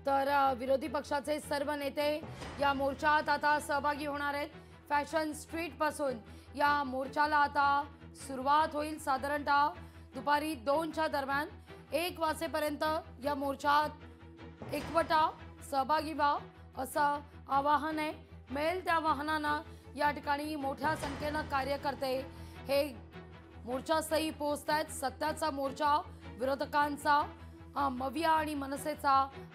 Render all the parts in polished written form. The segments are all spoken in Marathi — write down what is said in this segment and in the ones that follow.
तर विरोधी पक्षाचे सर्व नेते या मोर्चात आता सहभागी होणार आहेत। फॅशन स्ट्रीट पासून या मोर्चाला आता सुरुवात होईल। साधारणतः दुपारी 2च्या दरम्यान 1 वाजेपर्यंत या मोर्चात एकवटा सहभागी व्हा असं आवाहन आहे। मिळेल त्या वाहनांना या ठिकाणी मोठ्या संख्येने कार्यकर्ते हे मोर्चास्थळी पोहोचतात। सत्याचा मोर्चा विरोधकांचा, मविया आणि मनसेचा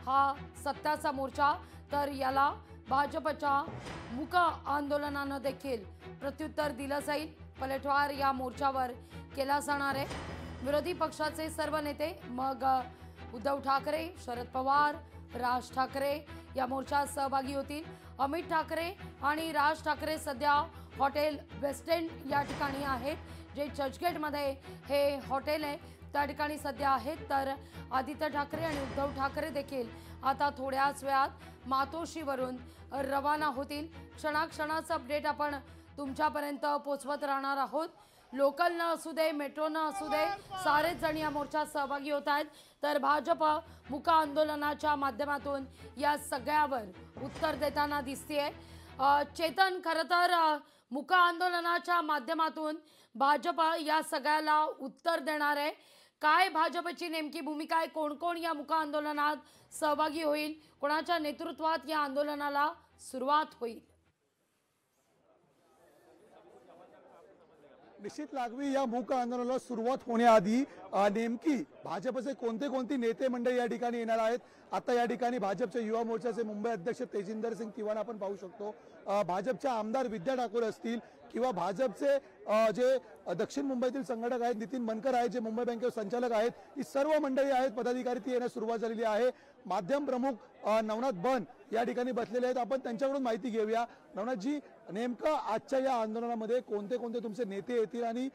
हा सत्याचा मोर्चा, तर याला भाजपच्या मूक आंदोलनानं देखील प्रत्युत्तर दिलं जाईल। पलटवार या मोर्चावर केला जाणार आहे। विरोधी पक्षाचे सर्व नेते मग उद्धव ठाकरे, शरद पवार, राज ठाकरे या मोर्चात सहभागी होतील। अमित ठाकरे आणि राज ठाकरे सध्या हॉटेल वेस्ट एंड या ठिकाणी आहेत, जे चर्चगेटमध्ये हे हॉटेल आहे त्या ठिकाणी सध्या आहेत। तर आदित्य ठाकरे आणि उद्धव ठाकरे देखील आता थोड्याच वेळात मातोश्रीवरून रवाना होतील। क्षणाक्षणाचं अपडेट आपण तुमच्यापर्यंत पोहोचवत राहणार आहोत। लोकल न असू दे, मेट्रो न असू दे, सारेच जण या मोर्चात सहभागी होत आहेत। तर भाजप मूक आंदोलनाच्या माध्यमातून या सगळ्यावर उत्तर देताना दिसतेय। चेतन, खरं तर मूक आंदोलनाच्या माध्यमातून भाजप या सगळ्याला उत्तर देणार आहे। काय भाजपची नेमकी भूमिका आहे? कोण कोण या मूक आंदोलनात सहभागी होईल? कोणाच्या नेतृत्वात या आंदोलनाला सुरुवात होईल? निश्चित लागवी या मूक आंदोलनाला सुरुवात होण्याआधी नेमकी भाजपचे कोणते नेते मंडळी या ठिकाणी येणार आहेत? आता या ठिकाणी भाजपचे युवा मोर्चाचे मुंबई अध्यक्ष तेजिंदर सिंग तिवाना आपण पाहू शकतो। भाजपच्या आमदार विद्या ठाकूर असतील किंवा भाजपचे जे दक्षिण मुंबईतील संघटक आहेत नितीन मनकर आहेत, जे मुंबई बँकेचे संचालक आहेत, ही सर्व मंडळी आहेत, पदाधिकारी ती येण्यास सुरुवात झालेली आहे। माध्यम प्रमुख नवनाथ बन या ठिकाणी बसलेले आहेत। आपण त्यांच्याकडून माहिती घेऊया। नवनाथजी, नेमकं आजच्या या आंदोलनामध्ये कोणते तुमचे नेते येतील आणि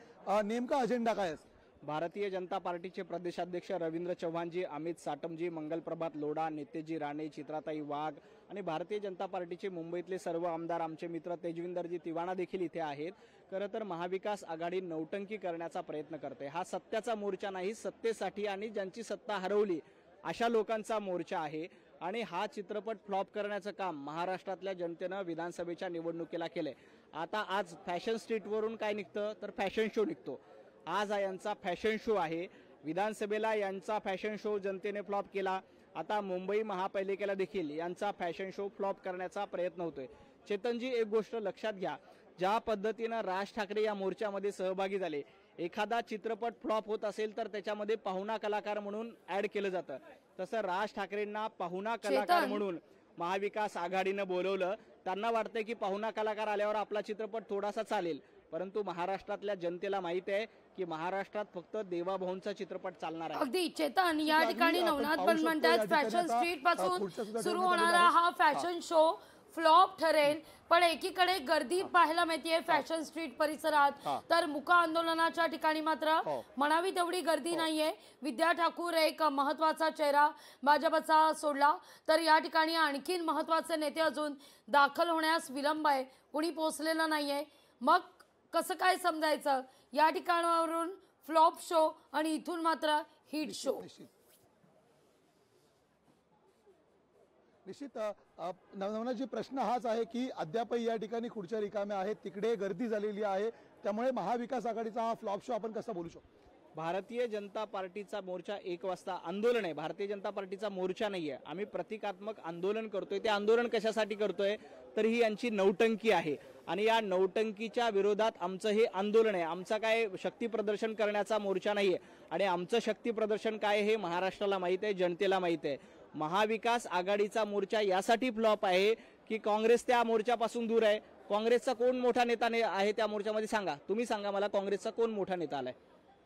नेमका अजेंडा काय असेल? भारतीय जनता पार्टीचे प्रदेशाध्यक्ष रवींद्र चव्हाणजी, अमित साटमजी, मंगल प्रभात लोढा, नितेशजी राणे, चित्राताई वाघ आणि भारतीय जनता पार्टीचे मुंबईतले सर्व आमदार, आमचे मित्र तेजविंदरजी तिवाना देखील इथे आहेत। खरं तर महाविकास आघाडी नौटंकी करण्याचा प्रयत्न करते। हा सत्याचा मोर्चा नाही, सत्तेसाठी आणि ज्यांची सत्ता हरवली अशा लोकांचा मोर्चा आहे। आणि हा चित्रपट फ्लॉप करण्याचं काम महाराष्ट्रातल्या जनतेनं विधानसभेच्या निवडणुकीला केलंय। आता आज फॅशन स्ट्रीटवरून काय निघतं तर फॅशन शो निघतो। आज यांचा फॅशन शो आहे। विधानसभेला यांचा फॅशन शो जनतेने फ्लॉप केला। आता मुंबई महापालिकेला देखील यांचा फॅशन शो फ्लॉप करण्याचा प्रयत्न होतोय। चेतनजी, एक गोष्ट लक्षात घ्या, ज्या पद्धतीनं राज ठाकरे या मोर्चामध्ये सहभागी झाले, एखादा चित्रपट फ्लॉप होत असेल तर त्याच्यामध्ये पाहुणा कलाकार म्हणून ऍड केलं जातं। तसं राज ठाकरेंना पाहुणा कलाकार म्हणून महाविकास आघाडीनं बोलवलं। त्यांना वाटतंय की पाहुणा कलाकार आल्यावर आपला चित्रपट थोडासा चालेल, परंतु महाराष्ट्रातल्या जनतेला माहिती आहे की महाराष्ट्रात फक्त देवाभाऊंचा चित्रपट चालणार आहे। अगदी चेतन, या ठिकाणी नवनाथ पण म्हणतात फॅशन स्ट्रीट पासून सुरू होणारा हा फॅशन शो फ्लॉप ठरेल, पण एकीकडे गर्दी पाहायला मिळते फॅशन स्ट्रीट परिसरात, तर मूक आंदोलनाच्या ठिकाणी मात्र म्हणावी तेवढी गर्दी नाहीये। विद्या ठाकूर एक महत्वाचा चेहरा भाजपचा सोडला तर या ठिकाणी आणखीन महत्वाचे नेते अजून दाखल होण्यास विलंब आहे, कुणी पोहोचलेलं नाहीये। मग कसं काय समजायचं या ठिकाणावरून फ्लॉप शो आणि इथून मात्र हिट शो? निश्चित नवनाथजी, प्रश्न हाच आहे की अद्यापही या ठिकाणी खुर्च्या रिकाम्या आहेत, तिकडे गर्दी झालेली आहे, त्यामुळे महाविकास आघाडीचा हा फ्लॉप शो आपण कसा बोलू शकतो? भारतीय जनता पार्टीचा मोर्चा 1 वाजता आंदोलन आहे। भारतीय जनता पार्टीचा मोर्चा नाहीये, आम्ही प्रतिकात्मक आंदोलन करतोय। ते आंदोलन कशासाठी करतोय तर ही यांची नौटंकी आहे आणि या नौटंकीच्या विरोधात आमचं हे आंदोलन आहे। आमचा काय शक्ती प्रदर्शन करण्याचा मोर्चा नाहीये आणि आमचं शक्ती प्रदर्शन काय हे महाराष्ट्राला माहित आहे, जनतेला माहित आहे। महाविकास आघाडीचा मोर्चा यासाठी फ्लॉप आहे की काँग्रेस त्या मोर्चापासून दूर आहे। काँग्रेसचा कोण मोठा नेता आहे त्या मोर्चामध्ये? सांगा, तुम्ही सांगा मला, काँग्रेसचा कोण मोठा नेता आलाय?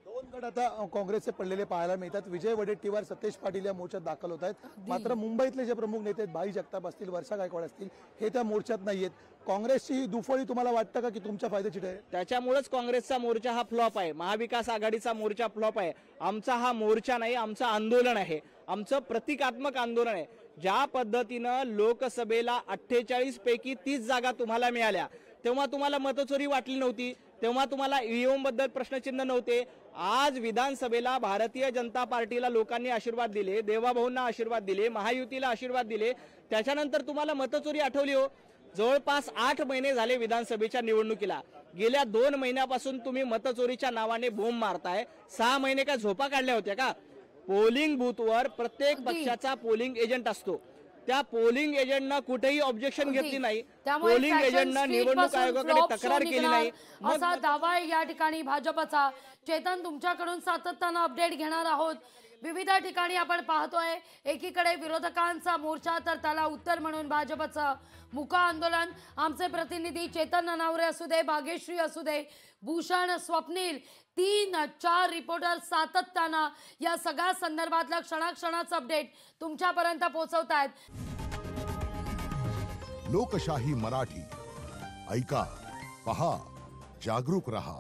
2 गट आता काँग्रेसचे पडलेले पाहायला मिळतात। विजय वडेट्टीवार, सतेज पाटील या मोर्चात दाखल होत आहेत, मात्र मुंबईतले जे प्रमुख नेते आहेत, भाई जगताप असतील, वर्षा गायकवाड असतील, हे त्या मोर्चात नाहीयेत। काँग्रेसची दुफळी तुम्हाला वाटतं का की तुमच्या फायद्याची ठरेल? त्याच्यामुळेच काँग्रेसचा मोर्चा हा फ्लॉप आहे, महाविकास आघाडीचा मोर्चा फ्लॉप आहे। आमचा हा मोर्चा नाही, आमचं आंदोलन आहे, आमचं प्रतिकात्मक आंदोलन आहे। ज्या पद्धतीनं लोकसभेला 48 पैकी 30 जागा तुम्हाला मिळाल्या, तेव्हा तुम्हाला मतचोरी वाटली नव्हती, तेव्हा तुम्हाला ईव्हीएम बद्दल प्रश्नचिन्ह नव्हते. आज विधानसभेला भारतीय जनता पार्टीला लोकांनी आशीर्वाद दिले, देवाभाऊंना आशीर्वाद दिले, महायुतीला आशीर्वाद दिले. त्याच्यानंतर तुम्हाला मतचोरी आठवली हो. जवळपास 8 महिने झाले विधानसभेच्या निवडणुकीला. गेल्या 2 महिन्यापासून तुम्ही मतचोरीच्या नावाने बोंब मारताय. 6 महिने काय झोपा काढल्या होत्या का? पोलिंग बूथवर प्रत्येक अगदी. पक्षाचा पोलिंग एजंट असतो. त्या पोलिंग एजंटनं कुठेही ऑब्जेक्शन घेतली नाही. त्यामुळे पोलिंग fashion एजंटनं street निवडणूक पासून आयोगाकडे flop तक्रार show केली निघणार नाही. असा दावा आहे या ठिकाणी भाजपचा. चेतन, तुमच्याकडून सातत्यानं अपडेट घेणार आहोत. विविध ठिकाणी आपण पाहतोय एकीकडे विरोधकांचा मोर्चा तर त्याला उत्तर म्हणून भाजपचं मुका आंदोलन. आमचे प्रतिनिधी चेतन ननावरे असू दे, भाग्यश्री असू दे, भूषण, स्वप्नील, 3-4 रिपोर्टर सातत्यानं या सगळ्या संदर्भातलं क्षणाक्षणाचं अपडेट तुमच्यापर्यंत पोहोचवतायत. लोकशाही मराठी ऐका, पहा, जागरूक रहा.